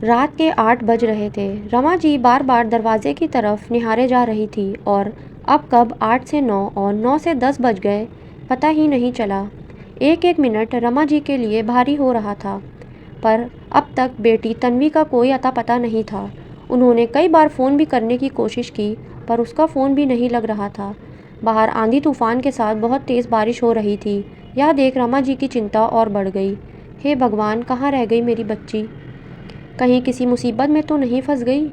रात के 8 बज रहे थे। रमा जी बार बार दरवाजे की तरफ निहारे जा रही थी और अब कब 8 से 9 और 9 से 10 बज गए पता ही नहीं चला। एक एक मिनट रमा जी के लिए भारी हो रहा था। पर अब तक बेटी तन्वी का कोई अता पता नहीं था। उन्होंने कई बार फ़ोन भी करने की कोशिश की पर उसका फ़ोन भी नहीं लग रहा था। बाहर आंधी तूफान के साथ बहुत तेज़ बारिश हो रही थी। यह देख रमा जी की चिंता और बढ़ गई। हे भगवान, कहाँ रह गई मेरी बच्ची? कहीं किसी मुसीबत में तो नहीं फंस गई?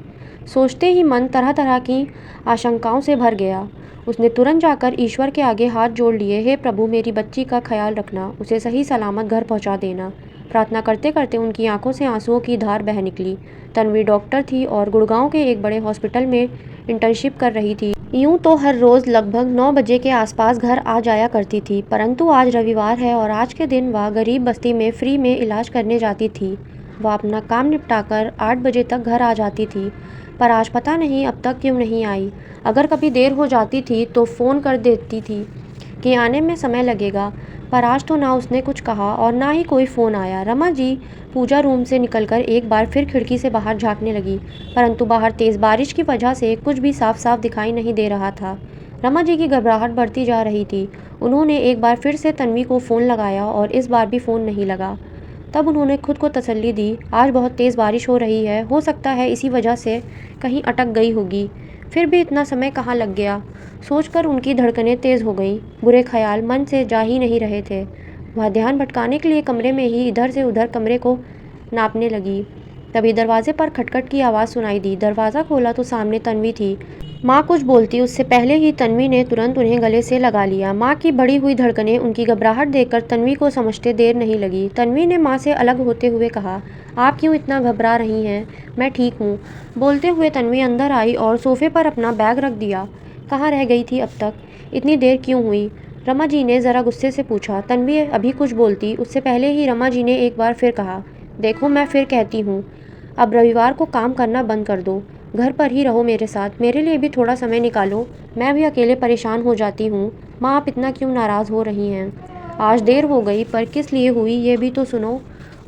सोचते ही मन तरह तरह की आशंकाओं से भर गया। उसने तुरंत जाकर ईश्वर के आगे हाथ जोड़ लिए। हे प्रभु, मेरी बच्ची का ख्याल रखना, उसे सही सलामत घर पहुंचा देना। प्रार्थना करते करते उनकी आंखों से आंसुओं की धार बह निकली। तन्वी डॉक्टर थी और गुड़गांव के एक बड़े हॉस्पिटल में इंटर्नशिप कर रही थी। यूं तो हर रोज़ लगभग 9 बजे के आसपास घर आ जाया करती थी, परंतु आज रविवार है और आज के दिन वह गरीब बस्ती में फ्री में इलाज करने जाती थी। वह अपना काम निपटाकर 8 बजे तक घर आ जाती थी, पर आज पता नहीं अब तक क्यों नहीं आई। अगर कभी देर हो जाती थी तो फ़ोन कर देती थी कि आने में समय लगेगा, पर आज तो ना उसने कुछ कहा और ना ही कोई फ़ोन आया। रमा जी पूजा रूम से निकलकर एक बार फिर खिड़की से बाहर झाँकने लगी, परंतु बाहर तेज़ बारिश की वजह से कुछ भी साफ साफ दिखाई नहीं दे रहा था। रमा जी की घबराहट बढ़ती जा रही थी। उन्होंने एक बार फिर से तन्वी को फ़ोन लगाया और इस बार भी फ़ोन नहीं लगा। तब उन्होंने खुद को तसल्ली दी, आज बहुत तेज़ बारिश हो रही है, हो सकता है इसी वजह से कहीं अटक गई होगी। फिर भी इतना समय कहाँ लग गया, सोचकर उनकी धड़कनें तेज़ हो गईं। बुरे ख्याल मन से जा ही नहीं रहे थे। वह ध्यान भटकाने के लिए कमरे में ही इधर से उधर कमरे को नापने लगी। तभी दरवाजे पर खटखट की आवाज़ सुनाई दी। दरवाज़ा खोला तो सामने तन्वी थी। माँ कुछ बोलती उससे पहले ही तन्वी ने तुरंत उन्हें गले से लगा लिया। माँ की बढ़ी हुई धड़कनें, उनकी घबराहट देखकर तन्वी को समझते देर नहीं लगी। तन्वी ने माँ से अलग होते हुए कहा, आप क्यों इतना घबरा रही हैं? मैं ठीक हूँ। बोलते हुए तन्वी अंदर आई और सोफे पर अपना बैग रख दिया। कहाँ रह गई थी अब तक? इतनी देर क्यों हुई? रमा जी ने ज़रा गुस्से से पूछा। तन्वी अभी कुछ बोलती उससे पहले ही रमा जी ने एक बार फिर कहा, देखो मैं फिर कहती हूँ, अब रविवार को काम करना बंद कर दो, घर पर ही रहो मेरे साथ, मेरे लिए भी थोड़ा समय निकालो, मैं भी अकेले परेशान हो जाती हूँ। माँ आप इतना क्यों नाराज़ हो रही हैं? आज देर हो गई पर किस लिए हुई ये भी तो सुनो।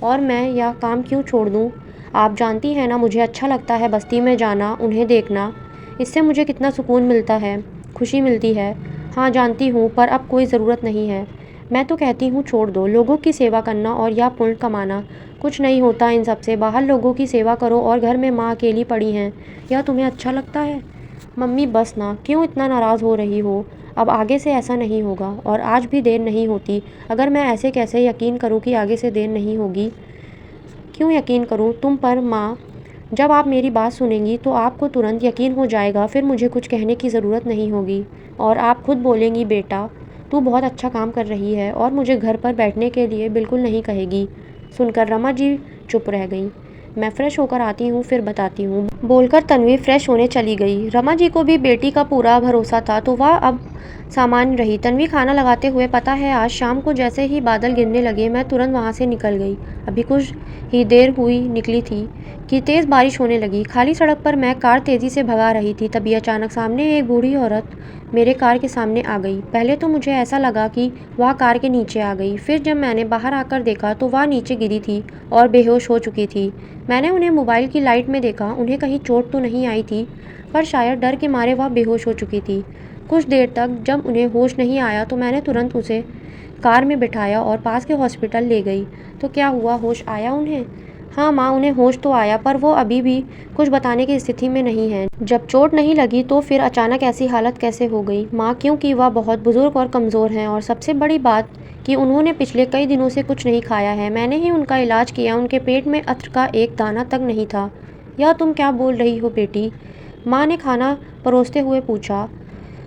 और मैं यह काम क्यों छोड़ दूँ? आप जानती हैं ना, मुझे अच्छा लगता है बस्ती में जाना, उन्हें देखना, इससे मुझे कितना सुकून मिलता है, खुशी मिलती है। हाँ जानती हूँ, पर अब कोई ज़रूरत नहीं है। मैं तो कहती हूँ छोड़ दो, लोगों की सेवा करना और या पुण्य कमाना, कुछ नहीं होता इन सब से। बाहर लोगों की सेवा करो और घर में माँ अकेली पड़ी हैं, यह तुम्हें अच्छा लगता है? मम्मी बस ना, क्यों इतना नाराज़ हो रही हो? अब आगे से ऐसा नहीं होगा और आज भी देर नहीं होती। अगर मैं ऐसे कैसे यकीन करूँ कि आगे से देर नहीं होगी? क्यों यकीन करूँ तुम पर माँ? जब आप मेरी बात सुनेंगी तो आपको तुरंत यकीन हो जाएगा, फिर मुझे कुछ कहने की ज़रूरत नहीं होगी और आप खुद बोलेंगी, बेटा तू बहुत अच्छा काम कर रही है, और मुझे घर पर बैठने के लिए बिल्कुल नहीं कहेगी। सुनकर रमा जी चुप रह गई। मैं फ़्रेश होकर आती हूँ फिर बताती हूँ, बोलकर तन्वी फ़्रेश होने चली गई। रमा जी को भी बेटी का पूरा भरोसा था तो वह अब सामान्य रही। तन्वी खाना लगाते हुए, पता है आज शाम को जैसे ही बादल गिरने लगे मैं तुरंत वहाँ से निकल गई। अभी कुछ ही देर हुई निकली थी कि तेज़ बारिश होने लगी। खाली सड़क पर मैं कार तेज़ी से भगा रही थी, तभी अचानक सामने एक बूढ़ी औरत मेरे कार के सामने आ गई। पहले तो मुझे ऐसा लगा कि वह कार के नीचे आ गई, फिर जब मैंने बाहर आकर देखा तो वह नीचे गिरी थी और बेहोश हो चुकी थी। मैंने उन्हें मोबाइल की लाइट में देखा, उन्हें कहीं चोट तो नहीं आई थी, पर शायद डर के मारे वह बेहोश हो चुकी थी। कुछ देर तक जब उन्हें होश नहीं आया तो मैंने तुरंत उसे कार में बिठाया और पास के हॉस्पिटल ले गई। तो क्या हुआ, होश आया उन्हें? हाँ माँ, उन्हें होश तो आया, पर वो अभी भी कुछ बताने की स्थिति में नहीं है। जब चोट नहीं लगी तो फिर अचानक ऐसी हालत कैसे हो गई माँ? क्योंकि वह बहुत बुजुर्ग और कमज़ोर हैं, और सबसे बड़ी बात कि उन्होंने पिछले कई दिनों से कुछ नहीं खाया है। मैंने ही उनका इलाज किया, उनके पेट में अत्र का एक दाना तक नहीं था। यह तुम क्या बोल रही हो बेटी? माँ ने खाना परोसते हुए पूछा।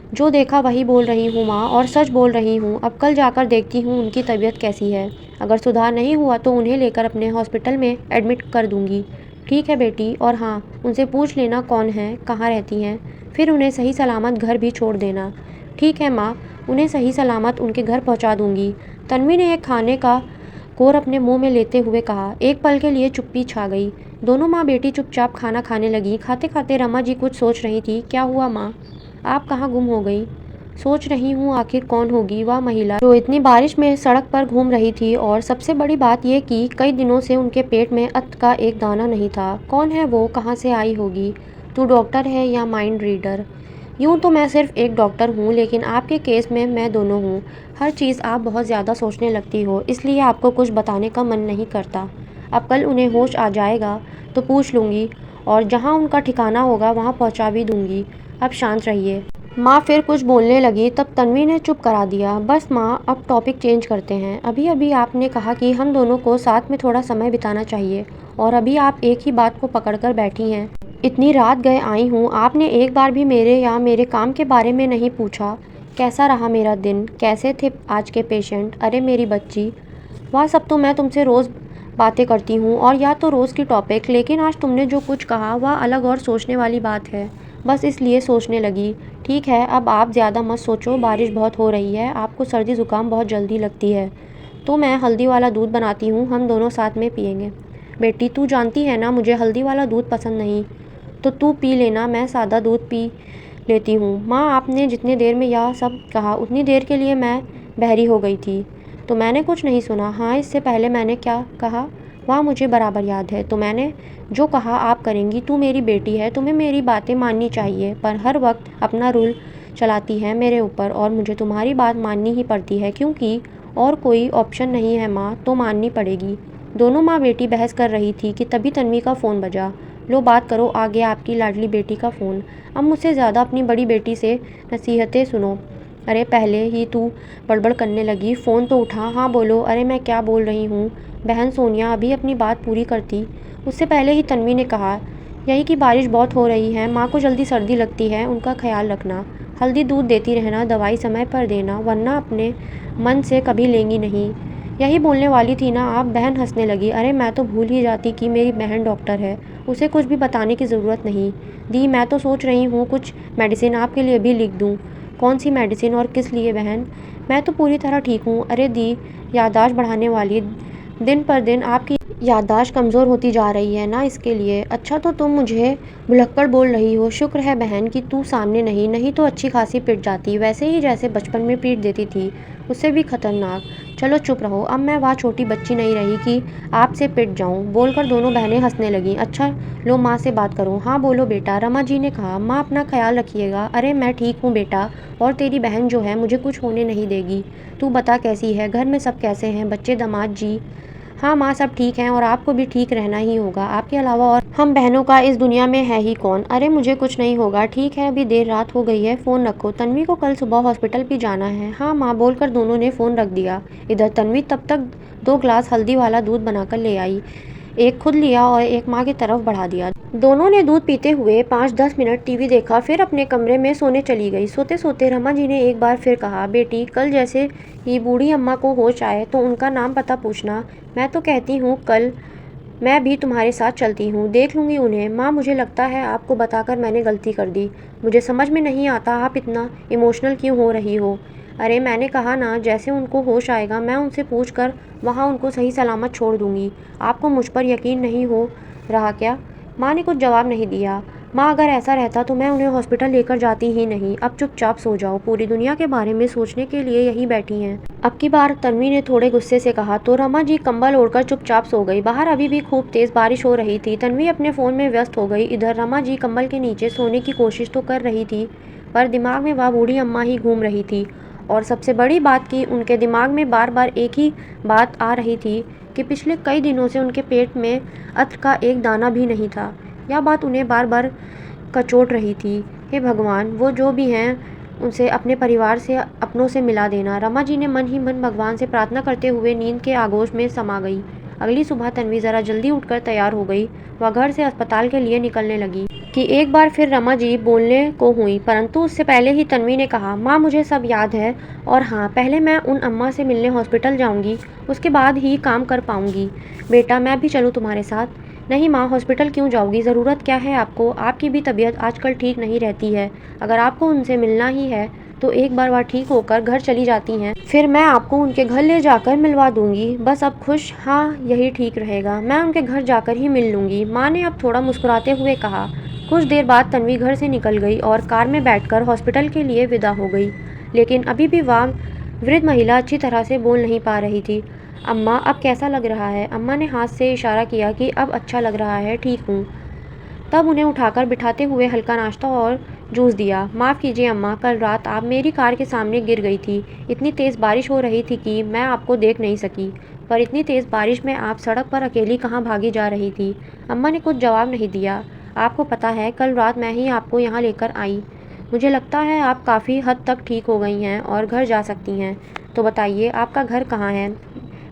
जो देखा वही बोल रही हूँ माँ, और सच बोल रही हूँ। अब कल जाकर देखती हूँ उनकी तबीयत कैसी है। अगर सुधार नहीं हुआ तो उन्हें लेकर अपने हॉस्पिटल में एडमिट कर दूँगी। ठीक है बेटी, और हाँ उनसे पूछ लेना कौन है, कहाँ रहती हैं, फिर उन्हें सही सलामत घर भी छोड़ देना। ठीक है माँ, उन्हें सही सलामत उनके घर पहुँचा दूँगी। तन्वी ने एक खाने का कोर अपने मुंह में लेते हुए कहा। एक पल के लिए चुप्पी छा गई। दोनों माँ बेटी चुपचाप खाना खाने लगी। खाते खाते रमा जी कुछ सोच रही थी। क्या हुआ माँ, आप कहाँ गुम हो गई? सोच रही हूँ आखिर कौन होगी वह महिला जो इतनी बारिश में सड़क पर घूम रही थी, और सबसे बड़ी बात ये कि कई दिनों से उनके पेट में अत्त का एक दाना नहीं था। कौन है वो, कहाँ से आई होगी? तू डॉक्टर है या माइंड रीडर? यूँ तो मैं सिर्फ एक डॉक्टर हूँ, लेकिन आपके केस में मैं दोनों हूँ। हर चीज़ आप बहुत ज़्यादा सोचने लगती हो, इसलिए आपको कुछ बताने का मन नहीं करता। अब कल उन्हें होश आ जाएगा तो पूछ लूँगी, और जहाँ उनका ठिकाना होगा वहाँ पहुँचा भी दूँगी। अब शांत रहिए। माँ फिर कुछ बोलने लगी, तब तन्वी ने चुप करा दिया। बस माँ, अब टॉपिक चेंज करते हैं। अभी अभी आपने कहा कि हम दोनों को साथ में थोड़ा समय बिताना चाहिए, और अभी आप एक ही बात को पकड़ कर बैठी हैं। इतनी रात गए आई हूँ, आपने एक बार भी मेरे या मेरे काम के बारे में नहीं पूछा। कैसा रहा मेरा दिन, कैसे थे आज के पेशेंट, अरे मेरी बच्ची। वह सब तो मैं तुमसे रोज़ बातें करती हूँ, और या तो रोज़ की टॉपिक, लेकिन आज तुमने जो कुछ कहा वह अलग और सोचने वाली बात है। बस इसलिए सोचने लगी। ठीक है, अब आप ज़्यादा मत सोचो, बारिश बहुत हो रही है, आपको सर्दी ज़ुकाम बहुत जल्दी लगती है। तो मैं हल्दी वाला दूध बनाती हूँ, हम दोनों साथ में पियेंगे। बेटी, तू जानती है ना मुझे हल्दी वाला दूध पसंद नहीं, तो तू पी लेना, मैं सादा दूध पी लेती हूँ। माँ, आपने जितनी देर में यह सब कहा उतनी देर के लिए मैं बहरी हो गई थी, तो मैंने कुछ नहीं सुना। हाँ, इससे पहले मैंने क्या कहा वह मुझे बराबर याद है। तो मैंने जो कहा आप करेंगी। तू मेरी बेटी है, तुम्हें मेरी बातें माननी चाहिए, पर हर वक्त अपना रूल चलाती है मेरे ऊपर, और मुझे तुम्हारी बात माननी ही पड़ती है, क्योंकि और कोई ऑप्शन नहीं है माँ, तो माननी पड़ेगी। दोनों माँ बेटी बहस कर रही थी कि तभी तन्वी का फ़ोन बजा। लो बात करो, आ गया आपकी लाडली बेटी का फ़ोन। अब मुझसे ज़्यादा अपनी बड़ी बेटी से नसीहतें सुनो। अरे पहले ही तू बड़बड़ करने लगी, फ़ोन तो उठा। हाँ बोलो। अरे मैं क्या बोल रही हूँ बहन सोनिया, अभी अपनी बात पूरी करती उससे पहले ही तन्वी ने कहा, यही कि बारिश बहुत हो रही है, माँ को जल्दी सर्दी लगती है, उनका ख्याल रखना, हल्दी दूध देती रहना, दवाई समय पर देना, वरना अपने मन से कभी लेंगी नहीं। यही बोलने वाली थी ना आप? बहन हंसने लगी। अरे मैं तो भूल ही जाती कि मेरी बहन डॉक्टर है, उसे कुछ भी बताने की ज़रूरत नहीं। दी, मैं तो सोच रही हूँ कुछ मेडिसिन आपके लिए भी लिख दूँ। कौन सी मेडिसिन और किस लिए बहन? मैं तो पूरी तरह ठीक हूँ। अरे दी, याददाश्त बढ़ाने वाली, दिन पर दिन आपकी याददाश्त कमज़ोर होती जा रही है ना, इसके लिए। अच्छा, तो तुम मुझे भुलक्कड़ बोल रही हो? शुक्र है बहन कि तू सामने नहीं, नहीं तो अच्छी खासी पिट जाती, वैसे ही जैसे बचपन में पीट देती थी, उससे भी खतरनाक। चलो चुप रहो, अब मैं वह छोटी बच्ची नहीं रही कि आपसे पिट जाऊं, बोलकर दोनों बहनें हंसने लगीं। अच्छा लो माँ से बात करो। हाँ बोलो बेटा, रमा जी ने कहा। माँ अपना ख्याल रखिएगा। अरे मैं ठीक हूँ बेटा, और तेरी बहन जो है मुझे कुछ होने नहीं देगी। तू बता कैसी है, घर में सब कैसे हैं, बच्चे, दामाद जी? हाँ माँ, सब ठीक हैं, और आपको भी ठीक रहना ही होगा, आपके अलावा और हम बहनों का इस दुनिया में है ही कौन। अरे मुझे कुछ नहीं होगा, ठीक है, अभी देर रात हो गई है, फ़ोन रखो, तन्वी को कल सुबह हॉस्पिटल भी जाना है। हाँ माँ, बोलकर दोनों ने फ़ोन रख दिया। इधर तन्वी तब तक 2 ग्लास हल्दी वाला दूध बनाकर ले आई, एक खुद लिया और एक माँ की तरफ बढ़ा दिया। दोनों ने दूध पीते हुए 5-10 मिनट टीवी देखा, फिर अपने कमरे में सोने चली गई। सोते सोते रमा जी ने एक बार फिर कहा, बेटी कल जैसे ही बूढ़ी अम्मा को होश आए तो उनका नाम पता पूछना। मैं तो कहती हूँ कल मैं भी तुम्हारे साथ चलती हूँ, देख लूँगी उन्हें। माँ, मुझे लगता है आपको बताकर मैंने गलती कर दी, मुझे समझ में नहीं आता आप इतना इमोशनल क्यों हो रही हो। अरे मैंने कहा ना, जैसे उनको होश आएगा मैं उनसे पूछ कर वहाँ उनको सही सलामत छोड़ दूँगी। आपको मुझ पर यकीन नहीं हो रहा क्या? माँ ने कुछ जवाब नहीं दिया। माँ, अगर ऐसा रहता तो मैं उन्हें हॉस्पिटल लेकर जाती ही नहीं। अब चुपचाप सो जाओ, पूरी दुनिया के बारे में सोचने के लिए यही बैठी हैं। अब की बार तन्वी ने थोड़े गुस्से से कहा, तो रमा जी कंबल ओढ़कर चुपचाप सो गई। बाहर अभी भी खूब तेज बारिश हो रही थी। तन्वी अपने फ़ोन में व्यस्त हो गई। इधर रमा जी कंबल के नीचे सोने की कोशिश तो कर रही थी, पर दिमाग में वह बूढ़ी अम्मा ही घूम रही थी, और सबसे बड़ी बात कि उनके दिमाग में बार बार एक ही बात आ रही थी कि पिछले कई दिनों से उनके पेट में अत्र का एक दाना भी नहीं था। यह बात उन्हें बार बार कचोट रही थी। हे भगवान, वो जो भी हैं उनसे, अपने परिवार से, अपनों से मिला देना। रमा जी ने मन ही मन भगवान से प्रार्थना करते हुए नींद के आगोश में समा गई। अगली सुबह तन्वी ज़रा जल्दी उठकर तैयार हो गई। वह घर से अस्पताल के लिए निकलने लगी कि एक बार फिर रमा जी बोलने को हुई, परंतु उससे पहले ही तन्वी ने कहा, माँ मुझे सब याद है, और हाँ, पहले मैं उन अम्मा से मिलने हॉस्पिटल जाऊँगी, उसके बाद ही काम कर पाऊँगी। बेटा मैं भी चलूँ तुम्हारे साथ? नहीं माँ, हॉस्पिटल क्यों जाओगी, ज़रूरत क्या है आपको? आपकी भी तबीयत आजकल ठीक नहीं रहती है। अगर आपको उनसे मिलना ही है तो एक बार वह ठीक होकर घर चली जाती हैं, फिर मैं आपको उनके घर ले जाकर मिलवा दूंगी। बस अब खुश? हाँ, यही ठीक रहेगा, मैं उनके घर जाकर ही मिल लूँगी, माँ ने अब थोड़ा मुस्कुराते हुए कहा। कुछ देर बाद तन्वी घर से निकल गई और कार में बैठकर हॉस्पिटल के लिए विदा हो गई। लेकिन अभी भी वह वृद्ध महिला अच्छी तरह से बोल नहीं पा रही थी। अम्मा, अब कैसा लग रहा है? अम्मा ने हाथ से इशारा किया कि अब अच्छा लग रहा है, ठीक हूँ। तब उन्हें उठाकर बिठाते हुए हल्का नाश्ता और जूस दिया। माफ़ कीजिए अम्मा, कल रात आप मेरी कार के सामने गिर गई थी। इतनी तेज़ बारिश हो रही थी कि मैं आपको देख नहीं सकी। पर इतनी तेज़ बारिश में आप सड़क पर अकेली कहाँ भागी जा रही थी? अम्मा ने कुछ जवाब नहीं दिया। आपको पता है, कल रात मैं ही आपको यहाँ लेकर आई। मुझे लगता है आप काफ़ी हद तक ठीक हो गई हैं और घर जा सकती हैं। तो बताइए, आपका घर कहाँ है?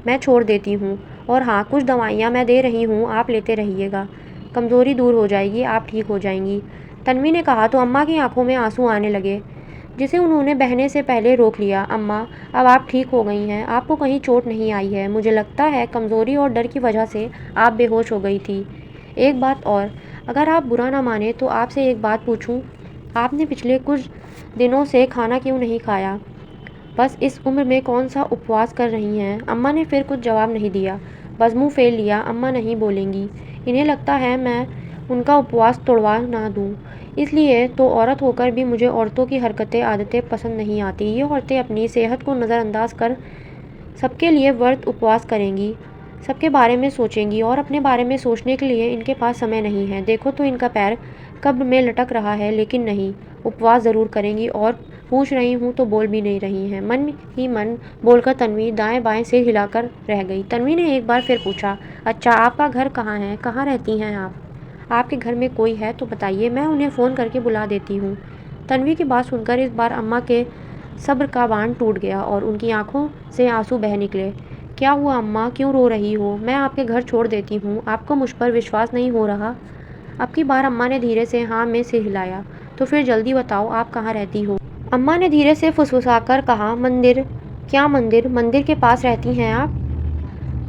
मैं छोड़ देती हूँ। और हाँ, कुछ दवाइयाँ मैं दे रही हूँ, आप लेते रहिएगा। कमज़ोरी दूर हो जाएगी, आप ठीक हो जाएंगी। तन्वी ने कहा तो अम्मा की आंखों में आंसू आने लगे, जिसे उन्होंने बहने से पहले रोक लिया। अम्मा, अब आप ठीक हो गई हैं, आपको कहीं चोट नहीं आई है। मुझे लगता है कमज़ोरी और डर की वजह से आप बेहोश हो गई थी। एक बात और, अगर आप बुरा ना माने तो आपसे एक बात पूछूं? आपने पिछले कुछ दिनों से खाना क्यों नहीं खाया? बस इस उम्र में कौन सा उपवास कर रही हैं? अम्मा ने फिर कुछ जवाब नहीं दिया, बस मुंह फेर लिया। अम्मा नहीं बोलेंगी। इन्हें लगता है मैं उनका उपवास तोड़वा ना दूं। इसलिए तो औरत होकर भी मुझे औरतों की हरकतें आदतें पसंद नहीं आती। ये औरतें अपनी सेहत को नज़रअंदाज कर सबके लिए व्रत उपवास करेंगी, सबके बारे में सोचेंगी और अपने बारे में सोचने के लिए इनके पास समय नहीं है। देखो तो इनका पैर कब्र में लटक रहा है, लेकिन नहीं, उपवास ज़रूर करेंगी। और पूछ रही हूँ तो बोल भी नहीं रही हैं। मन ही मन बोलकर तन्वी दाएं बाएं से हिलाकर रह गई। तन्वी ने एक बार फिर पूछा, अच्छा, आपका घर कहाँ है? कहाँ रहती हैं आप? आपके घर में कोई है तो बताइए, मैं उन्हें फ़ोन करके बुला देती हूँ। तन्वी की बात सुनकर इस बार अम्मा के सब्र का बांध टूट गया और उनकी आंखों से आंसू बह निकले। क्या हुआ अम्मा, क्यों रो रही हो? मैं आपके घर छोड़ देती हूँ। आपको मुझ पर विश्वास नहीं हो रहा? अब की बार अम्मा ने धीरे से हाँ में सिर हिलाया। तो फिर जल्दी बताओ, आप कहाँ रहती हो? अम्मा ने धीरे से फुसफुसाकर कहा, मंदिर। क्या मंदिर? मंदिर के पास रहती हैं आप?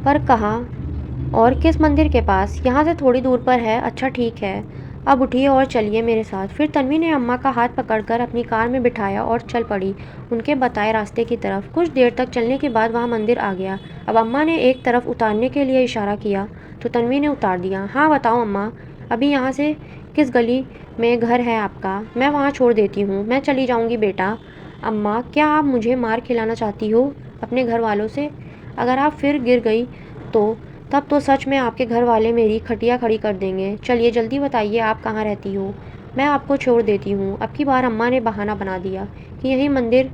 पर कहाँ और किस मंदिर के पास? यहाँ से थोड़ी दूर पर है। अच्छा, ठीक है, अब उठिए और चलिए मेरे साथ। फिर तन्वी ने अम्मा का हाथ पकड़कर अपनी कार में बिठाया और चल पड़ी उनके बताए रास्ते की तरफ। कुछ देर तक चलने के बाद वहाँ मंदिर आ गया। अब अम्मा ने एक तरफ उतारने के लिए इशारा किया तो तन्वी ने उतार दिया। हाँ बताओ अम्मा, अभी यहाँ से किस गली में घर है आपका? मैं वहाँ छोड़ देती हूँ, मैं चली जाऊँगी बेटा। अम्मा, क्या आप मुझे मार खिलाना चाहती हो अपने घर वालों से? अगर आप फिर गिर गई तो तब तो सच में आपके घर वाले मेरी खटिया खड़ी कर देंगे। चलिए जल्दी बताइए, आप कहाँ रहती हो? मैं आपको छोड़ देती हूँ। अब की बार अम्मा ने बहाना बना दिया कि यहीं मंदिर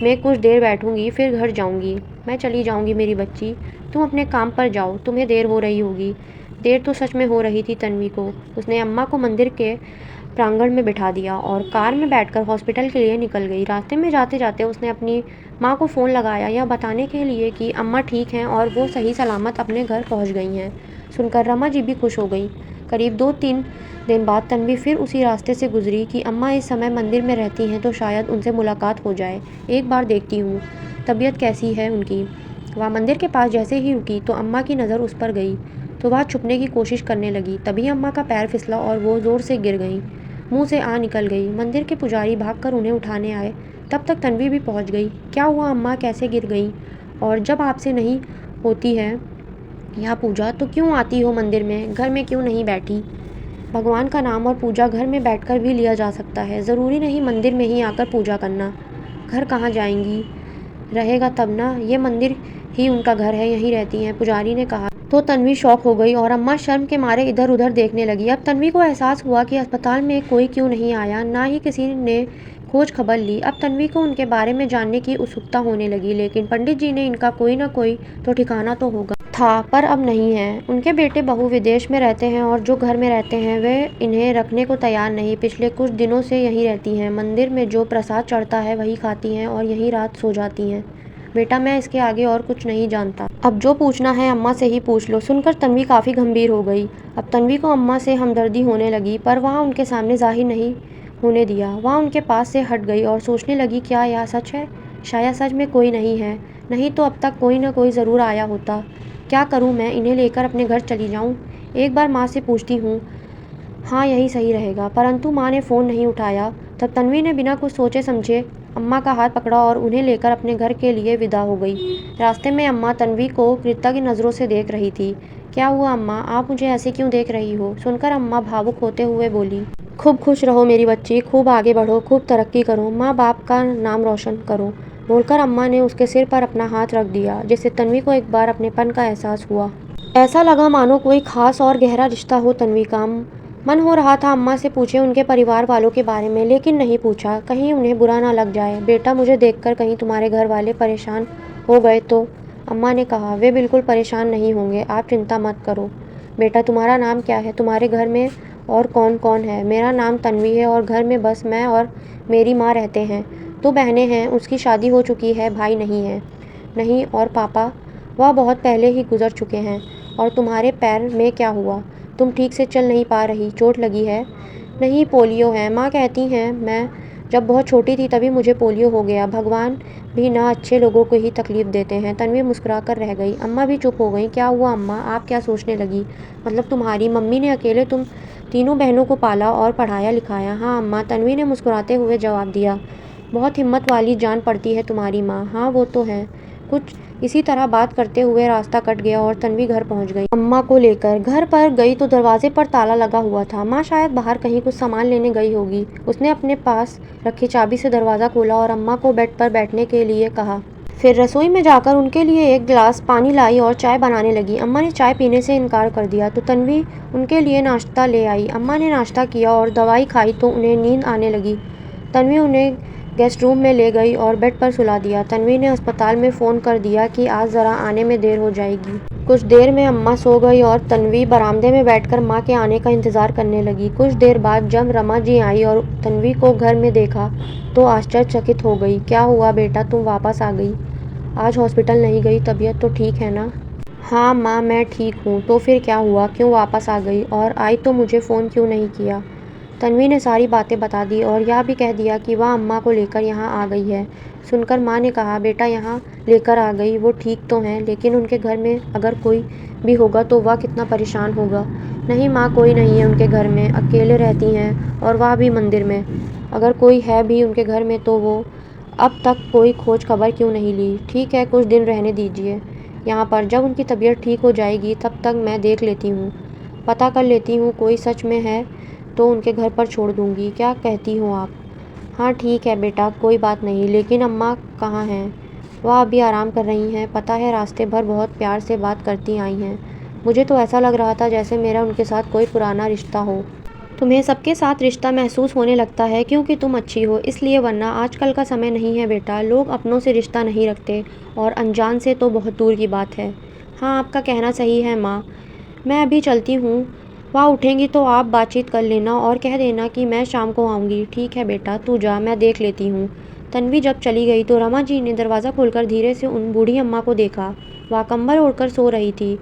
में कुछ देर बैठूंगी, फिर घर जाऊंगी। मैं चली जाऊंगी मेरी बच्ची, तुम अपने काम पर जाओ, तुम्हें देर हो रही होगी। देर तो सच में हो रही थी तन्वी को। उसने अम्मा को मंदिर के प्रांगण में बिठा दिया और कार में बैठकर हॉस्पिटल के लिए निकल गई। रास्ते में जाते जाते उसने अपनी माँ को फ़ोन लगाया, यह बताने के लिए कि अम्मा ठीक हैं और वो सही सलामत अपने घर पहुँच गई हैं। सुनकर रमा जी भी खुश हो गई। करीब 2-3 दिन बाद तन्वी फिर उसी रास्ते से गुजरी कि अम्मा इस समय मंदिर में रहती हैं तो शायद उनसे मुलाकात हो जाए। एक बार देखती हूँ तबीयत कैसी है उनकी। वह मंदिर के पास जैसे ही रुकी तो अम्मा की नज़र उस पर गई तो वह छुपने की कोशिश करने लगी। तभी अम्मा का पैर फिसला और वो ज़ोर से गिर गई, मुंह से आ निकल गई। मंदिर के पुजारी भागकर उन्हें उठाने आए, तब तक तन्वी भी पहुंच गई। क्या हुआ अम्मा, कैसे गिर गई? और जब आपसे नहीं होती है यह पूजा तो क्यों आती हो मंदिर में? घर में क्यों नहीं बैठी? भगवान का नाम और पूजा घर में बैठकर भी लिया जा सकता है, ज़रूरी नहीं मंदिर में ही आकर पूजा करना। घर कहाँ जाएंगी? रहेगा तब ना, ये मंदिर ही उनका घर है, यहीं रहती हैं, पुजारी ने कहा। तो तन्वी शॉक हो गई और अम्मा शर्म के मारे इधर उधर देखने लगी। अब तन्वी को एहसास हुआ कि अस्पताल में कोई क्यों नहीं आया, ना ही किसी ने खोज खबर ली। अब तन्वी को उनके बारे में जानने की उत्सुकता होने लगी, लेकिन पंडित जी ने इनका कोई ना कोई तो ठिकाना तो होगा था, पर अब नहीं है। उनके बेटे बहू विदेश में रहते हैं और जो घर में रहते हैं वे इन्हें रखने को तैयार नहीं। पिछले कुछ दिनों से यहीं रहती हैं, मंदिर में जो प्रसाद चढ़ता है वही खाती हैं और यहीं रात सो जाती हैं। बेटा, मैं इसके आगे और कुछ नहीं जानता, अब जो पूछना है अम्मा से ही पूछ लो। सुनकर तन्वी काफ़ी गंभीर हो गई। अब तन्वी को अम्मा से हमदर्दी होने लगी, पर वह उनके सामने जाहिर नहीं होने दिया। वह उनके पास से हट गई और सोचने लगी, क्या यह सच है? शायद सच में कोई नहीं है, नहीं तो अब तक कोई ना कोई ज़रूर आया होता। क्या करूँ मैं? इन्हें लेकर अपने घर चली जाऊँ? एक बार माँ से पूछती हूँ, हाँ यही सही रहेगा। परंतु माँ ने फ़ोन नहीं उठाया। तब तन्वी ने बिना कुछ सोचे समझे अम्मा का हाथ पकड़ा और उन्हें लेकर अपने घर के लिए विदा हो गई। रास्ते में अम्मा तन्वी को कृतज्ञ नज़रों से देख रही थी। क्या हुआ अम्मा, आप मुझे ऐसे क्यों देख रही हो? सुनकर अम्मा भावुक होते हुए बोली, खूब खुश रहो मेरी बच्ची, खूब आगे बढ़ो, खूब तरक्की करो, माँ बाप का नाम रोशन करो, बोलकर अम्मा ने उसके सिर पर अपना हाथ रख दिया, जिससे तन्वी को एक बार अपनेपन का एहसास हुआ। ऐसा लगा मानो कोई खास और गहरा रिश्ता हो तन्वी का। मन हो रहा था अम्मा से पूछे उनके परिवार वालों के बारे में, लेकिन नहीं पूछा, कहीं उन्हें बुरा ना लग जाए। बेटा, मुझे देखकर कहीं तुम्हारे घर वाले परेशान हो गए तो? अम्मा ने कहा, वे बिल्कुल परेशान नहीं होंगे, आप चिंता मत करो। बेटा, तुम्हारा नाम क्या है? तुम्हारे घर में और कौन कौन है? मेरा नाम तन्वी है और घर में बस मैं और मेरी माँ रहते हैं। 2 बहनें हैं, उसकी शादी हो चुकी है, भाई नहीं है। नहीं, और पापा? वह बहुत पहले ही गुजर चुके हैं। और तुम्हारे पैर में क्या हुआ? तुम ठीक से चल नहीं पा रही, चोट लगी है? नहीं, पोलियो है, माँ कहती हैं। मैं जब बहुत छोटी थी तभी मुझे पोलियो हो गया। भगवान भी ना अच्छे लोगों को ही तकलीफ देते हैं। तन्वी मुस्कुरा कर रह गई। अम्मा भी चुप हो गई। क्या हुआ अम्मा? आप क्या सोचने लगी? मतलब तुम्हारी मम्मी ने अकेले तुम तीनों बहनों को पाला और पढ़ाया लिखाया? हाँ अम्मा, तन्वी ने मुस्कुराते हुए जवाब दिया। बहुत हिम्मत वाली जान पड़ती है तुम्हारी माँ। हाँ वो तो है। कुछ इसी तरह बात करते हुए रास्ता कट गया और तन्वी घर पहुंच गई। अम्मा को लेकर घर पर गई तो दरवाजे पर ताला लगा हुआ था। माँ शायद बाहर कहीं कुछ सामान लेने गई होगी। उसने अपने पास रखी चाबी से दरवाज़ा खोला और अम्मा को बेड पर बैठने के लिए कहा। फिर रसोई में जाकर उनके लिए एक गिलास पानी लाई और चाय बनाने लगी। अम्मा ने चाय पीने से इनकार कर दिया तो तन्वी उनके लिए नाश्ता ले आई। अम्मा ने नाश्ता किया और दवाई खाई तो उन्हें नींद आने लगी। तन्वी उन्हें गेस्ट रूम में ले गई और बेड पर सुला दिया। तन्वी ने अस्पताल में फ़ोन कर दिया कि आज ज़रा आने में देर हो जाएगी। कुछ देर में अम्मा सो गई और तन्वी बरामदे में बैठकर माँ के आने का इंतज़ार करने लगी। कुछ देर बाद जब रमा जी आई और तन्वी को घर में देखा तो आश्चर्यचकित हो गई। क्या हुआ बेटा, तुम वापस आ गई? आज हॉस्पिटल नहीं गई? तबीयत तो ठीक है ना? हाँ माँ, मैं ठीक हूँ। तो फिर क्या हुआ, क्यों वापस आ गई? और आई तो मुझे फ़ोन क्यों नहीं किया? तन्वी ने सारी बातें बता दी और यह भी कह दिया कि वह अम्मा को लेकर यहाँ आ गई है। सुनकर माँ ने कहा, बेटा यहाँ लेकर आ गई, वो ठीक तो हैं, लेकिन उनके घर में अगर कोई भी होगा तो वह कितना परेशान होगा। नहीं माँ, कोई नहीं है उनके घर में, अकेले रहती हैं और वह भी मंदिर में। अगर कोई है भी उनके घर में तो वो अब तक कोई खोज खबर क्यों नहीं ली? ठीक है, कुछ दिन रहने दीजिए यहाँ पर, जब उनकी तबीयत ठीक हो जाएगी तब तक मैं देख लेती हूँ, पता कर लेती हूँ कोई सच में है तो उनके घर पर छोड़ दूँगी। क्या कहती हो आप? हाँ ठीक है बेटा, कोई बात नहीं, लेकिन अम्मा कहाँ हैं? वह अभी आराम कर रही हैं। पता है रास्ते भर बहुत प्यार से बात करती आई हैं। मुझे तो ऐसा लग रहा था जैसे मेरा उनके साथ कोई पुराना रिश्ता हो। तुम्हें सबके साथ रिश्ता महसूस होने लगता है क्योंकि तुम अच्छी हो इसलिए, वरना आजकल का समय नहीं है बेटा, लोग अपनों से रिश्ता नहीं रखते और अनजान से तो बहुत दूर की बात है। हाँ आपका कहना सही है माँ, मैं अभी चलती हूँ। वहाँ उठेंगी तो आप बातचीत कर लेना और कह देना कि मैं शाम को आऊँगी। ठीक है बेटा, तू जा, मैं देख लेती हूँ। तन्वी जब चली गई तो रमा जी ने दरवाज़ा खोलकर धीरे से उन बूढ़ी अम्मा को देखा। वह कंबल ओढ़कर सो रही थी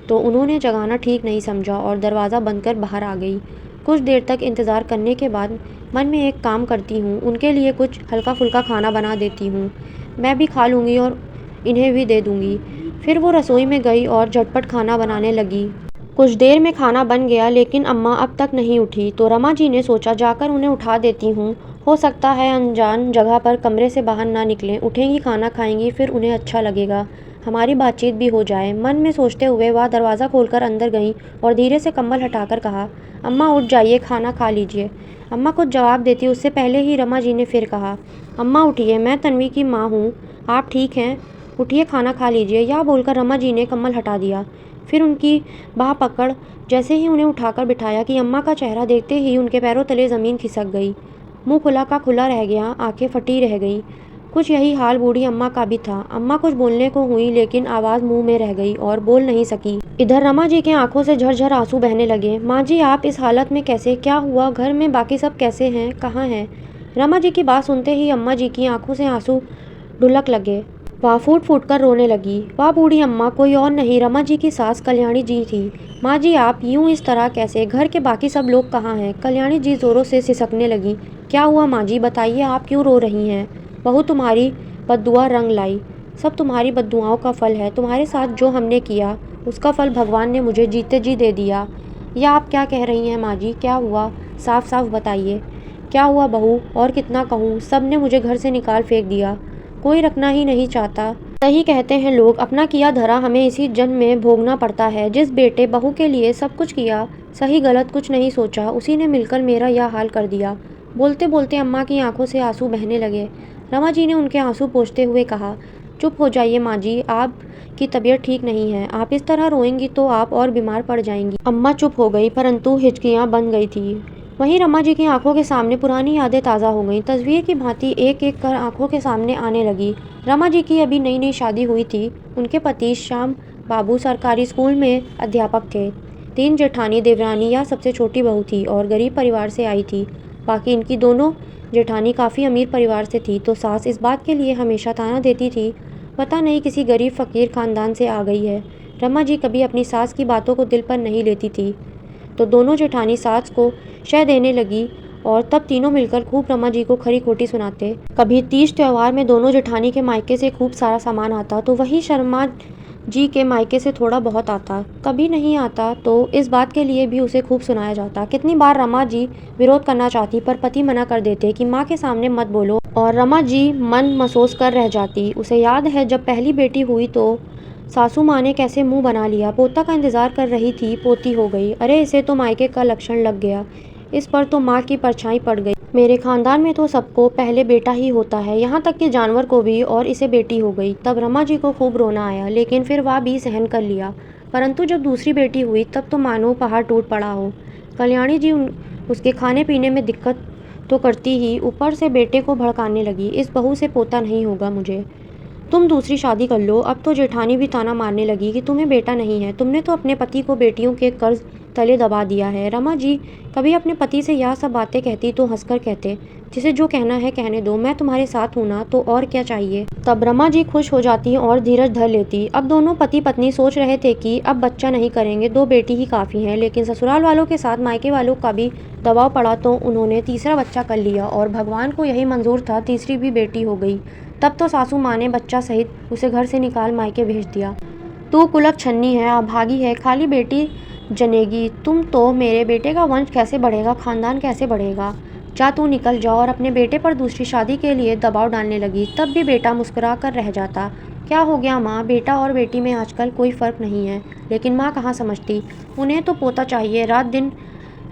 तो उन्होंने जगाना ठीक नहीं समझा और दरवाज़ा बंद कर बाहर आ गई। कुछ देर तक इंतज़ार करने के बाद मन में एक काम करती हूँ, उनके लिए कुछ हल्का फुल्का खाना बना देती हूँ, मैं भी खा लूँगी और इन्हें भी दे दूँगी। फिर वो रसोई में गई और झटपट खाना बनाने लगी। कुछ देर में खाना बन गया लेकिन अम्मा अब तक नहीं उठी तो रमा जी ने सोचा जाकर उन्हें उठा देती हूँ, हो सकता है अनजान जगह पर कमरे से बाहर ना निकलें, उठेंगी खाना खाएंगी फिर उन्हें अच्छा लगेगा, हमारी बातचीत भी हो जाए। मन में सोचते हुए वह दरवाज़ा खोलकर अंदर गई और धीरे से कंबल हटाकर कहा, अम्मा उठ जाइए, खाना खा लीजिए। अम्मा कुछ जवाब देती उससे पहले ही रमा जी ने फिर कहा, अम्मा उठिए, मैं तन्वी की माँ हूँ, आप ठीक हैं, उठिए खाना खा लीजिए। यह बोलकर रमा जी ने कंबल हटा दिया। फिर उनकी बाह पकड़ जैसे ही उन्हें उठाकर बिठाया कि अम्मा का चेहरा देखते ही उनके पैरों तले ज़मीन खिसक गई। मुंह खुला का खुला रह गया, आंखें फटी रह गई। कुछ यही हाल बूढ़ी अम्मा का भी था। अम्मा कुछ बोलने को हुई लेकिन आवाज़ मुंह में रह गई और बोल नहीं सकी। इधर रमा जी के आंखों से झरझर आंसू बहने लगे। माँ जी आप इस हालत में कैसे? क्या हुआ? घर में बाकी सब कैसे हैं? कहाँ हैं? रमा जी की बात सुनते ही अम्मा जी की आंखों से आंसू ढुलक लगे। वह फूट फूट कर रोने लगी। वह बूढ़ी अम्मा कोई और नहीं, रमा जी की सास कल्याणी जी थी। माँ जी आप यूँ इस तरह कैसे? घर के बाकी सब लोग कहाँ हैं? कल्याणी जी ज़ोरों से सिसकने लगी। क्या हुआ माँ जी, बताइए, आप क्यों रो रही हैं? बहू तुम्हारी बद्दुआ रंग लाई। सब तुम्हारी बद्दुआओं का फल है। तुम्हारे साथ जो हमने किया उसका फल भगवान ने मुझे जीते जी दे दिया। या आप क्या कह रही हैं माँ जी? क्या हुआ? साफ साफ बताइए, क्या हुआ बहू? और कितना कहूँ, सब ने मुझे घर से निकाल फेंक दिया, कोई रखना ही नहीं चाहता। सही कहते हैं लोग, अपना किया धरा हमें इसी जन्म में भोगना पड़ता है। जिस बेटे बहू के लिए सब कुछ किया, सही गलत कुछ नहीं सोचा, उसी ने मिलकर मेरा यह हाल कर दिया। बोलते बोलते अम्मा की आंखों से आंसू बहने लगे। रमा जी ने उनके आंसू पोंछते हुए कहा, चुप हो जाइए माँ जी, आपकी तबीयत ठीक नहीं है। आप इस तरह रोएंगी तो आप और बीमार पड़ जाएंगी। अम्मा चुप हो गई, परंतु हिचकियाँ बन गई थी। वहीं रमा जी की आंखों के सामने पुरानी यादें ताज़ा हो गईं। तस्वीर की भांति एक एक कर आंखों के सामने आने लगी। रमा जी की अभी नई नई शादी हुई थी। उनके पति श्याम बाबू सरकारी स्कूल में अध्यापक थे। 3 जेठानी देवरानी यह सबसे छोटी बहू थी और गरीब परिवार से आई थी। बाकी इनकी दोनों जेठानी काफ़ी अमीर परिवार से थी, तो सास इस बात के लिए हमेशा ताना देती थी, पता नहीं किसी गरीब फ़कीर ख़ानदान से आ गई है। रमा जी कभी अपनी सास की बातों को दिल पर नहीं लेती थी, तो दोनों जेठानी सास को शह देने लगी और तब तीनों मिलकर खूब रमा जी को खरी खोटी सुनाते। कभी तीज त्योहार में दोनों जेठानी के मायके से खूब सारा सामान आता, तो वही शर्मा जी के मायके से थोड़ा बहुत आता। कभी नहीं आता तो इस बात के लिए भी उसे खूब सुनाया जाता। कितनी बार रमा जी विरोध करना चाहती, पर पति मना कर देते कि माँ के सामने मत बोलो, और रमा जी मन महसूस कर रह जाती। उसे याद है जब पहली बेटी हुई तो सासू माँ ने कैसे मुंह बना लिया। पोता का इंतजार कर रही थी, पोती हो गई। अरे इसे तो मायके का लक्षण लग गया, इस पर तो माँ की परछाई पड़ गई। मेरे खानदान में तो सबको पहले बेटा ही होता है, यहाँ तक कि जानवर को भी, और इसे बेटी हो गई। तब रमा जी को खूब रोना आया, लेकिन फिर वह भी सहन कर लिया। परंतु जब दूसरी बेटी हुई तब तो मानो पहाड़ टूट पड़ा हो। कल्याणी जी उसके खाने पीने में दिक्कत तो करती ही, ऊपर से बेटे को भड़काने लगी, इस बहू से पोता नहीं होगा मुझे, तुम दूसरी शादी कर लो। अब तो जेठानी भी ताना मारने लगी कि तुम्हें बेटा नहीं है, तुमने तो अपने पति को बेटियों के कर्ज तले दबा दिया है। रमा जी कभी अपने पति से यह सब बातें कहती तो हंसकर कहते, जिसे जो कहना है कहने दो, मैं तुम्हारे साथ हूं ना, तो और क्या चाहिए। तब रमा जी खुश हो जाती और धीरज धर लेती। अब दोनों पति पत्नी सोच रहे थे कि अब बच्चा नहीं करेंगे, 2 बेटी ही काफ़ी हैं, लेकिन ससुराल वालों के साथ मायके वालों का भी दबाव पड़ा तो उन्होंने तीसरा बच्चा कर लिया, और भगवान को यही मंजूर था, तीसरी भी बेटी हो गई। तब तो सासू माँ ने बच्चा सहित उसे घर से निकाल मायके भेज दिया। तू कुलच्छनी है, अभागी है, खाली बेटी जनेगी, तुम तो मेरे बेटे का वंश कैसे बढ़ेगा, खानदान कैसे बढ़ेगा। जा तू निकल जाओ, और अपने बेटे पर दूसरी शादी के लिए दबाव डालने लगी। तब भी बेटा मुस्कुरा कर रह जाता। क्या हो गया माँ, बेटा और बेटी में आजकल कोई फ़र्क नहीं है। लेकिन माँ कहाँ समझती, उन्हें तो पोता चाहिए, रात दिन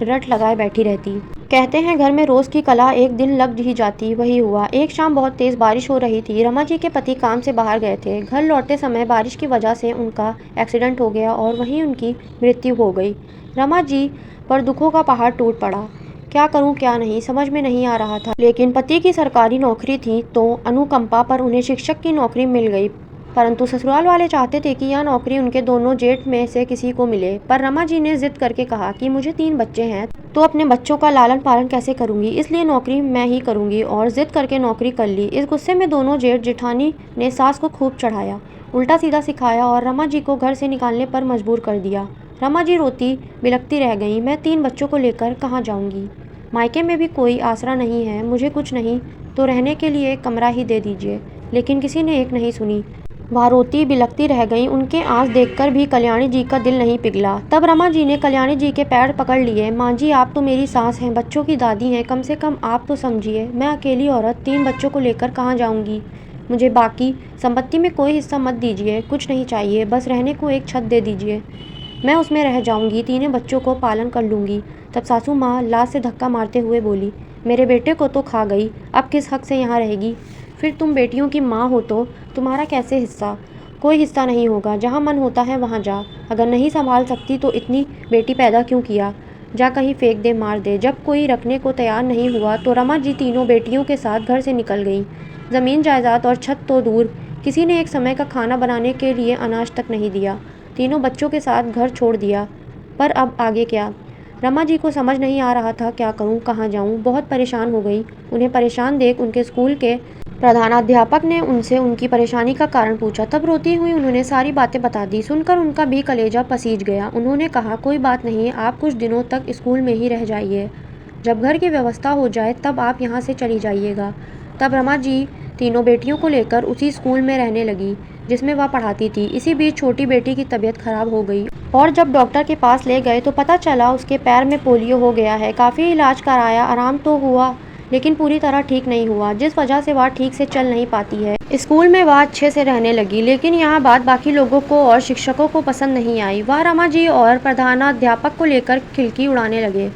रट लगाए बैठी रहती। कहते हैं घर में रोज़ की कला एक दिन लग ही जाती, वही हुआ। एक शाम बहुत तेज़ बारिश हो रही थी। रमा जी के पति काम से बाहर गए थे। घर लौटते समय बारिश की वजह से उनका एक्सीडेंट हो गया और वहीं उनकी मृत्यु हो गई। रमा जी पर दुखों का पहाड़ टूट पड़ा। क्या करूं क्या नहीं समझ में नहीं आ रहा था, लेकिन पति की सरकारी नौकरी थी तो अनुकंपा पर उन्हें शिक्षक की नौकरी मिल गई। परंतु ससुराल वाले चाहते थे कि यह नौकरी उनके दोनों जेठ में से किसी को मिले। पर रमा जी ने जिद करके कहा कि मुझे 3 बच्चे हैं, तो अपने बच्चों का लालन पालन कैसे करूंगी, इसलिए नौकरी मैं ही करूंगी, और जिद करके नौकरी कर ली। इस गुस्से में दोनों जेठ जेठानी ने सास को खूब चढ़ाया, उल्टा सीधा सिखाया और रमा जी को घर से निकालने पर मजबूर कर दिया। रमा जी रोती बिलखती रह गई। मैं 3 बच्चों को लेकर कहाँ जाऊंगी, मायके में भी कोई आसरा नहीं है, मुझे कुछ नहीं तो रहने के लिए एक कमरा ही दे दीजिए। लेकिन किसी ने एक नहीं सुनी। वह रोती बिलखती रह गई। उनके आंस देखकर भी कल्याणी जी का दिल नहीं पिघला। तब रमा जी ने कल्याणी जी के पैर पकड़ लिए। माँ जी, आप तो मेरी सास हैं, बच्चों की दादी हैं, कम से कम आप तो समझिए। मैं अकेली औरत 3 बच्चों को लेकर कहाँ जाऊँगी। मुझे बाकी संपत्ति में कोई हिस्सा मत दीजिए, कुछ नहीं चाहिए, बस रहने को एक छत दे दीजिए, मैं उसमें रह जाऊँगी, 3 बच्चों को पालन कर लूँगी। तब सासू माँ लाश से धक्का मारते हुए बोली, मेरे बेटे को तो खा गई, अब किस हक से यहाँ रहेगी। फिर तुम बेटियों की माँ हो तो तुम्हारा कैसे हिस्सा। कोई हिस्सा नहीं होगा, जहाँ मन होता है वहाँ जा। अगर नहीं संभाल सकती तो इतनी बेटी पैदा क्यों किया, जा कहीं फेंक दे, मार दे। जब कोई रखने को तैयार नहीं हुआ तो रमा जी तीनों बेटियों के साथ घर से निकल गई। ज़मीन जायदाद और छत तो दूर, किसी ने एक समय का खाना बनाने के लिए अनाज तक नहीं दिया। तीनों बच्चों के साथ घर छोड़ दिया। पर अब आगे क्या। रमा जी को समझ नहीं आ रहा था, क्या करूं, कहाँ जाऊं। बहुत परेशान हो गई। उन्हें परेशान देख उनके स्कूल के प्रधानाध्यापक ने उनसे उनकी परेशानी का कारण पूछा। तब रोती हुई उन्होंने सारी बातें बता दी। सुनकर उनका भी कलेजा पसीज गया। उन्होंने कहा, कोई बात नहीं, आप कुछ दिनों तक स्कूल में ही रह जाइए, जब घर की व्यवस्था हो जाए तब आप यहाँ से चली जाइएगा। तब रमा जी तीनों बेटियों को लेकर उसी स्कूल में रहने लगी जिसमें वह पढ़ाती थी। इसी बीच छोटी बेटी की तबीयत खराब हो गई और जब डॉक्टर के पास ले गए तो पता चला उसके पैर में पोलियो हो गया है। काफ़ी इलाज कराया, आराम तो हुआ, लेकिन पूरी तरह ठीक नहीं हुआ, जिस वजह से वह ठीक से चल नहीं पाती है। स्कूल में वह अच्छे से रहने लगी, लेकिन यहाँ बात बाकी लोगों को और शिक्षकों को पसंद नहीं आई। वह रमा जी और प्रधानाध्यापक को लेकर खिल्ली उड़ाने लगे,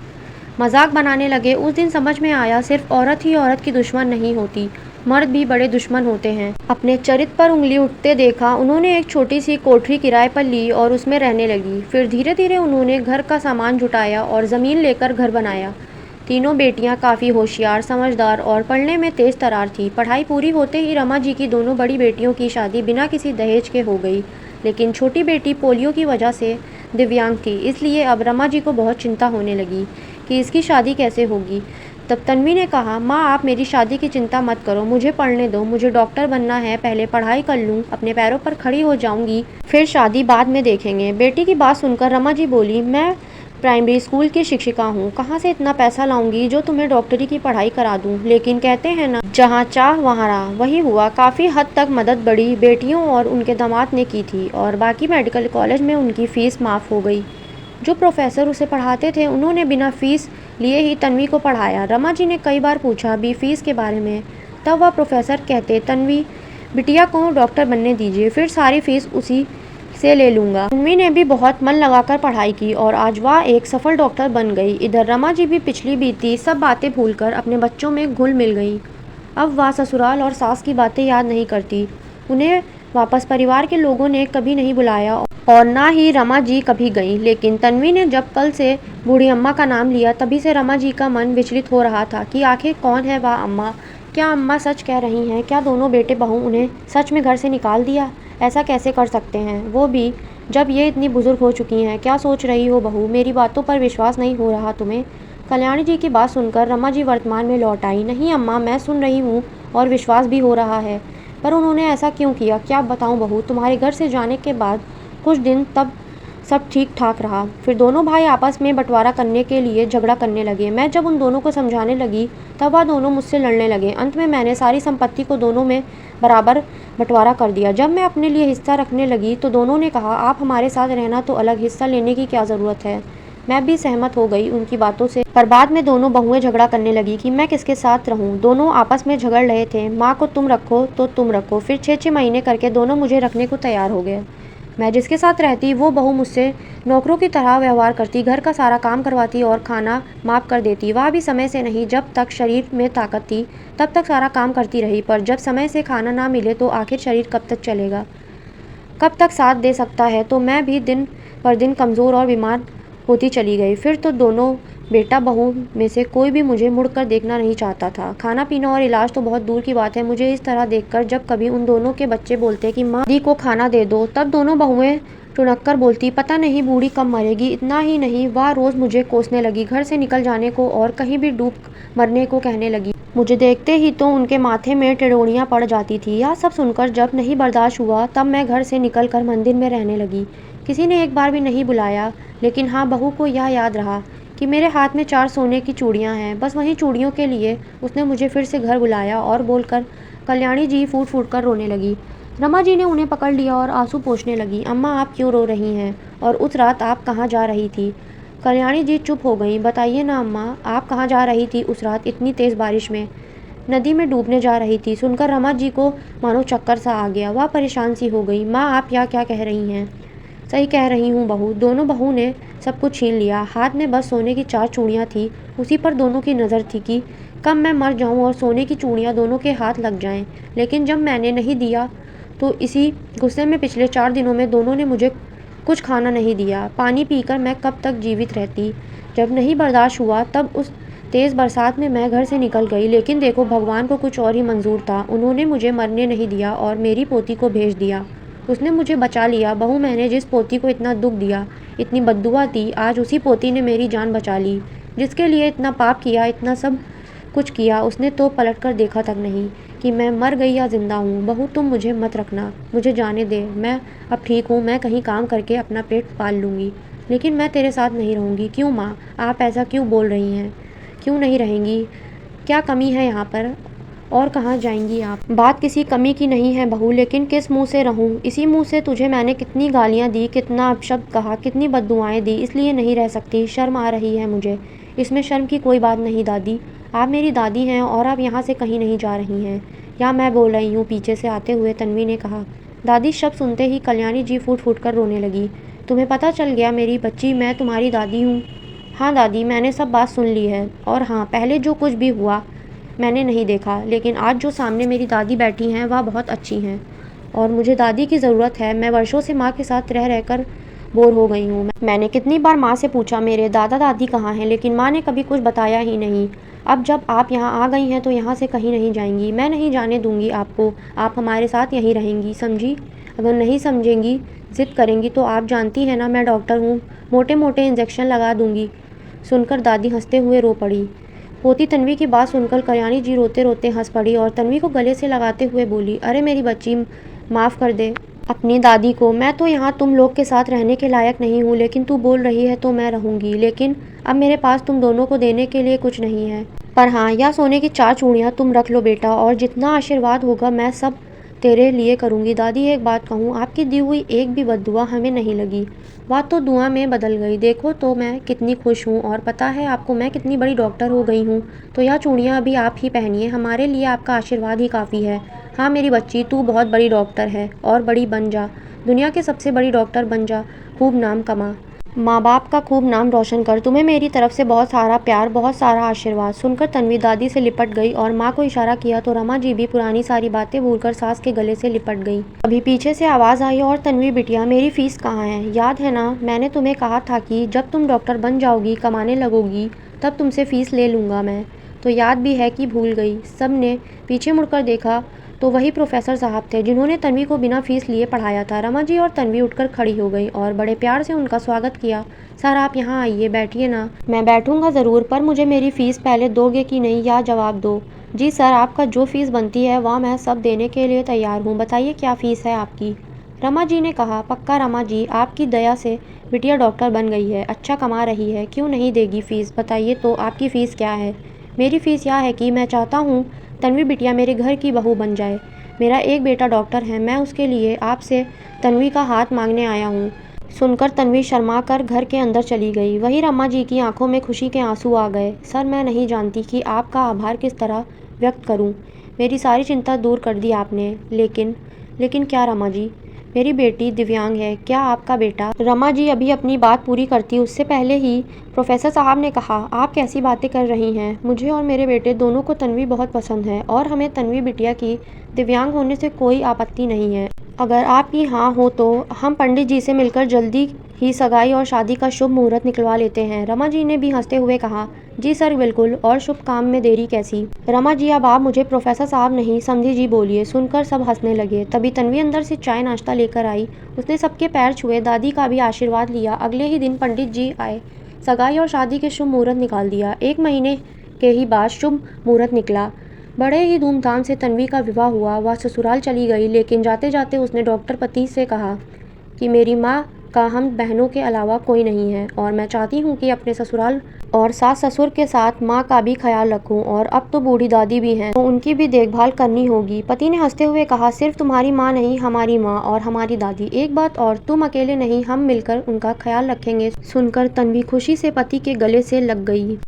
मजाक बनाने लगे। उस दिन समझ में आया, सिर्फ औरत ही औरत की दुश्मन नहीं होती, मर्द भी बड़े दुश्मन होते हैं। अपने चरित्र पर उंगली उठते देखा, उन्होंने एक छोटी सी कोठरी किराए पर ली और उसमें रहने लगी। फिर धीरे धीरे उन्होंने घर का सामान जुटाया और ज़मीन लेकर घर बनाया। तीनों बेटियां काफ़ी होशियार, समझदार और पढ़ने में तेज तरार थी। पढ़ाई पूरी होते ही रमा जी की दोनों बड़ी बेटियों की शादी बिना किसी दहेज के हो गई, लेकिन छोटी बेटी पोलियो की वजह से दिव्यांग थी, इसलिए अब रमा जी को बहुत चिंता होने लगी कि इसकी शादी कैसे होगी। तब तन्वी ने कहा, माँ आप मेरी शादी की चिंता मत करो, मुझे पढ़ने दो, मुझे डॉक्टर बनना है, पहले पढ़ाई कर लूँ, अपने पैरों पर खड़ी हो जाऊँगी, फिर शादी बाद में देखेंगे। बेटी की बात सुनकर रमा जी बोली, मैं प्राइमरी स्कूल की शिक्षिका हूँ, कहाँ से इतना पैसा लाऊंगी जो तुम्हें डॉक्टरी की पढ़ाई करा दूँ। लेकिन कहते हैं ना, जहाँ चाह वहाँ राह, वही हुआ। काफ़ी हद तक मदद बड़ी बेटियों और उनके दामाद ने की थी और बाकी मेडिकल कॉलेज में उनकी फ़ीस माफ़ हो गई। जो प्रोफेसर उसे पढ़ाते थे उन्होंने बिना फीस लिए ही तन्वी को पढ़ाया। रमा जी ने कई बार पूछा भी फीस के बारे में, तब वह प्रोफेसर कहते, तन्वी बिटिया को डॉक्टर बनने दीजिए, फिर सारी फीस उसी से ले लूँगा। तन्वी ने भी बहुत मन लगाकर पढ़ाई की और आज वह एक सफल डॉक्टर बन गई। इधर रमा जी भी पिछली बीती सब बातें भूलकर अपने बच्चों में घुल मिल गई। अब वह ससुराल और सास की बातें याद नहीं करती। उन्हें वापस परिवार के लोगों ने कभी नहीं बुलाया और ना ही रमा जी कभी गई। लेकिन तन्वी ने जब कल से बूढ़ी अम्मा का नाम लिया, तभी से रमा जी का मन विचलित हो रहा था कि आखिर कौन है वह अम्मा। क्या अम्मा सच कह रही हैं? क्या दोनों बेटे बहू उन्हें सच में घर से निकाल दिया? ऐसा कैसे कर सकते हैं, वो भी जब ये इतनी बुजुर्ग हो चुकी हैं। क्या सोच रही हो बहू? मेरी बातों पर विश्वास नहीं हो रहा तुम्हें? कल्याणी जी की बात सुनकर रमा जी वर्तमान में लौट आई। नहीं अम्मा, मैं सुन रही हूँ और विश्वास भी हो रहा है, पर उन्होंने ऐसा क्यों किया? क्या बताऊँ बहू? तुम्हारे घर से जाने के बाद कुछ दिन तब सब ठीक ठाक रहा, फिर दोनों भाई आपस में बंटवारा करने के लिए झगड़ा करने लगे। मैं जब उन दोनों को समझाने लगी तब वह दोनों मुझसे लड़ने लगे। अंत में मैंने सारी संपत्ति को दोनों में बराबर बंटवारा कर दिया। जब मैं अपने लिए हिस्सा रखने लगी तो दोनों ने कहा, आप हमारे साथ रहना तो अलग, हिस्सा लेने की क्या ज़रूरत है। मैं भी सहमत हो गई उनकी बातों से, पर बाद में दोनों बहुएं झगड़ा करने लगी कि मैं किसके साथ रहूं। दोनों आपस में झगड़ रहे थे, माँ को तुम रखो तो तुम रखो। फिर 6-6 महीने करके दोनों मुझे रखने को तैयार हो गए। मैं जिसके साथ रहती वो बहू मुझसे नौकरों की तरह व्यवहार करती, घर का सारा काम करवाती और खाना माफ़ कर देती। वह भी समय से नहीं, जब तक शरीर में ताकत थी तब तक सारा काम करती रही, पर जब समय से खाना ना मिले तो आखिर शरीर कब तक चलेगा, कब तक साथ दे सकता है। तो मैं भी दिन पर दिन कमज़ोर और बीमार होती चली गई। फिर तो दोनों बेटा बहू में से कोई भी मुझे मुड़कर देखना नहीं चाहता था। खाना पीना और इलाज तो बहुत दूर की बात है। मुझे इस तरह देखकर जब कभी उन दोनों के बच्चे बोलते कि माँ दी को खाना दे दो, तब दोनों बहुएं टुनक कर बोलती, पता नहीं बूढ़ी कब मरेगी। इतना ही नहीं, वह रोज़ मुझे कोसने लगी, घर से निकल जाने को और कहीं भी डूब मरने को कहने लगी। मुझे देखते ही तो उनके माथे में टिड्डोड़ियाँ पड़ जाती थी। यह सब सुनकर जब नहीं बर्दाश्त हुआ तब मैं घर से निकलकर मंदिर में रहने लगी। किसी ने एक बार भी नहीं बुलाया, लेकिन हाँ, बहू को यह याद रहा कि मेरे हाथ में 4 सोने की चूड़ियाँ हैं। बस वहीं चूड़ियों के लिए उसने मुझे फिर से घर बुलाया और बोलकर कल्याणी जी फूट फूट कर रोने लगी। रमा जी ने उन्हें पकड़ लिया और आंसू पोंछने लगी। अम्मा आप क्यों रो रही हैं? और उस रात आप कहाँ जा रही थी? कल्याणी जी चुप हो गई। बताइए ना अम्मा, आप कहाँ जा रही थी उस रात इतनी तेज़ बारिश में? नदी में डूबने जा रही थी। सुनकर रमा जी को मानो चक्कर सा आ गया। वह परेशान सी हो गई। माँ आप यहाँ क्या कह रही हैं? सही कह रही हूँ बहू। दोनों बहू ने सब कुछ छीन लिया। हाथ में बस सोने की 4 चूड़ियाँ थी, उसी पर दोनों की नज़र थी कि कब मैं मर जाऊँ और सोने की चूड़ियाँ दोनों के हाथ लग जाएं। लेकिन जब मैंने नहीं दिया तो इसी गुस्से में पिछले 4 दिनों में दोनों ने मुझे कुछ खाना नहीं दिया। पानी पीकर मैं कब तक जीवित रहती। जब नहीं बर्दाश्त हुआ तब उस तेज़ बरसात में मैं घर से निकल गई। लेकिन देखो, भगवान को कुछ और ही मंजूर था। उन्होंने मुझे मरने नहीं दिया और मेरी पोती को भेज दिया। उसने मुझे बचा लिया। बहू, मैंने जिस पोती को इतना दुख दिया, इतनी बद्दुआ दी, आज उसी पोती ने मेरी जान बचा ली। जिसके लिए इतना पाप किया, इतना सब कुछ किया, उसने तो पलट कर देखा तक नहीं कि मैं मर गई या जिंदा हूँ। बहू तुम मुझे मत रखना, मुझे जाने दे। मैं अब ठीक हूँ, मैं कहीं काम करके अपना पेट पाल लूँगी, लेकिन मैं तेरे साथ नहीं रहूँगी। क्यों माँ, आप ऐसा क्यों बोल रही हैं? क्यों नहीं रहेंगी? क्या कमी है यहाँ पर? और कहाँ जाएंगी आप? बात किसी कमी की नहीं है बहू, लेकिन किस मुंह से रहूं? इसी मुंह से तुझे मैंने कितनी गालियाँ दी, कितना अपशब्द कहा, कितनी बद्दुआएं दी, इसलिए नहीं रह सकती। शर्म आ रही है मुझे। इसमें शर्म की कोई बात नहीं दादी, आप मेरी दादी हैं और आप यहाँ से कहीं नहीं जा रही हैं, या मैं बोल रही हूँ, पीछे से आते हुए तन्वी ने कहा। दादी शब्द सुनते ही कल्याणी जी फूट फूट कर रोने लगी। तुम्हें पता चल गया मेरी बच्ची, मैं तुम्हारी दादी हूँ। हाँ दादी, मैंने सब बात सुन ली है, और हाँ, पहले जो कुछ भी हुआ मैंने नहीं देखा, लेकिन आज जो सामने मेरी दादी बैठी हैं वह बहुत अच्छी हैं और मुझे दादी की ज़रूरत है। मैं वर्षों से माँ के साथ रह रहकर बोर हो गई हूँ। मैंने कितनी बार माँ से पूछा मेरे दादा दादी कहाँ हैं, लेकिन माँ ने कभी कुछ बताया ही नहीं। अब जब आप यहाँ आ गई हैं तो यहाँ से कहीं नहीं जाएंगी। मैं नहीं जाने दूंगी आपको, आप हमारे साथ यहीं रहेंगी, समझी? अगर नहीं समझेंगी, ज़िद करेंगी तो आप जानती हैं ना, मैं डॉक्टर हूँ, मोटे मोटे इंजेक्शन लगा दूंगी। सुनकर दादी हंसते हुए रो पड़ी। पोती तन्वी की बात सुनकर कल्याणी जी रोते रोते हंस पड़ी और तन्वी को गले से लगाते हुए बोली, अरे मेरी बच्ची, माफ़ कर दे अपनी दादी को। मैं तो यहाँ तुम लोग के साथ रहने के लायक नहीं हूँ, लेकिन तू बोल रही है तो मैं रहूँगी। लेकिन अब मेरे पास तुम दोनों को देने के लिए कुछ नहीं है, पर हाँ, यह सोने की 4 चूड़ियाँ तुम रख लो बेटा, और जितना आशीर्वाद होगा मैं सब तेरे लिए करूँगी। दादी एक बात कहूँ, आपकी दी हुई एक भी बद्दुआ हमें नहीं लगी, बात तो दुआ में बदल गई। देखो तो मैं कितनी खुश हूँ, और पता है आपको मैं कितनी बड़ी डॉक्टर हो गई हूँ। तो यह चूड़ियाँ अभी आप ही पहनिए, हमारे लिए आपका आशीर्वाद ही काफ़ी है। हाँ मेरी बच्ची, तू बहुत बड़ी डॉक्टर है और बड़ी बन जा, दुनिया की सबसे बड़ी डॉक्टर बन जा, खूब नाम कमा, माँ बाप का खूब नाम रोशन कर। तुम्हें मेरी तरफ से बहुत सारा प्यार, बहुत सारा आशीर्वाद। सुनकर तन्वी दादी से लिपट गई और माँ को इशारा किया तो रमा जी भी पुरानी सारी बातें भूलकर सास के गले से लिपट गई। अभी पीछे से आवाज़ आई, और तन्वी बिटिया, मेरी फीस कहाँ है? याद है ना, मैंने तुम्हें कहा था कि जब तुम डॉक्टर बन जाओगी, कमाने लगोगी, तब तुमसे फ़ीस ले लूँगा मैं। तो याद भी है कि भूल गई? सब ने पीछे मुड़कर देखा तो वही प्रोफेसर साहब थे जिन्होंने तन्वी को बिना फीस लिए पढ़ाया था। रमा जी और तन्वी उठकर खड़ी हो गई और बड़े प्यार से उनका स्वागत किया। सर आप यहाँ आइए, बैठिए ना। मैं बैठूंगा ज़रूर, पर मुझे मेरी फ़ीस पहले दोगे कि नहीं, या जवाब दो। जी सर, आपका जो फ़ीस बनती है वह मैं सब देने के लिए तैयार हूँ। बताइए क्या फ़ीस है आपकी? रमा जी ने कहा, पक्का रमा जी, आपकी दया से बिटिया डॉक्टर बन गई है, अच्छा कमा रही है, क्यों नहीं देगी फ़ीस? बताइए तो आपकी फ़ीस क्या है? मेरी फ़ीस यह है कि मैं चाहता हूँ तन्वी बिटिया मेरे घर की बहू बन जाए। मेरा एक बेटा डॉक्टर है, मैं उसके लिए आपसे तन्वी का हाथ मांगने आया हूँ। सुनकर तन्वी शर्मा कर घर के अंदर चली गई। वहीं रमा जी की आंखों में खुशी के आंसू आ गए। सर मैं नहीं जानती कि आपका आभार किस तरह व्यक्त करूँ, मेरी सारी चिंता दूर कर दी आपने। लेकिन क्या रमा जी? मेरी बेटी दिव्यांग है, क्या आपका बेटा? रमा जी अभी अपनी बात पूरी करती उससे पहले ही प्रोफेसर साहब ने कहा, आप कैसी बातें कर रही हैं? मुझे और मेरे बेटे दोनों को तन्वी बहुत पसंद है और हमें तन्वी बिटिया की दिव्यांग होने से कोई आपत्ति नहीं है। अगर आपकी हाँ हो तो हम पंडित जी से मिलकर जल्दी ही सगाई और शादी का शुभ मुहूर्त निकलवा लेते हैं। रमा जी ने भी हंसते हुए कहा, जी सर बिल्कुल, और शुभ काम में देरी कैसी? रमा जी अब आप मुझे प्रोफेसर साहब नहीं समझी जी बोलिए। सुनकर सब हंसने लगे। तभी तन्वी अंदर से चाय नाश्ता लेकर आई। उसने सबके पैर छुए, दादी का भी आशीर्वाद लिया। अगले ही दिन पंडित जी आए, सगाई और शादी के शुभ मुहूर्त निकाल दिया। 1 महीने के ही बाद शुभ मुहूर्त निकला। बड़े ही धूमधाम से तन्वी का विवाह हुआ। वह ससुराल चली गई, लेकिन जाते जाते उसने डॉक्टर पति से कहा कि मेरी माँ का हम बहनों के अलावा कोई नहीं है, और मैं चाहती हूँ कि अपने ससुराल और सास ससुर के साथ माँ का भी ख्याल रखूँ, और अब तो बूढ़ी दादी भी हैं तो उनकी भी देखभाल करनी होगी। पति ने हंसते हुए कहा, सिर्फ तुम्हारी माँ नहीं, हमारी माँ और हमारी दादी। एक बात और, तुम अकेले नहीं, हम मिलकर उनका ख्याल रखेंगे। सुनकर तन्वी खुशी से पति के गले से लग गई।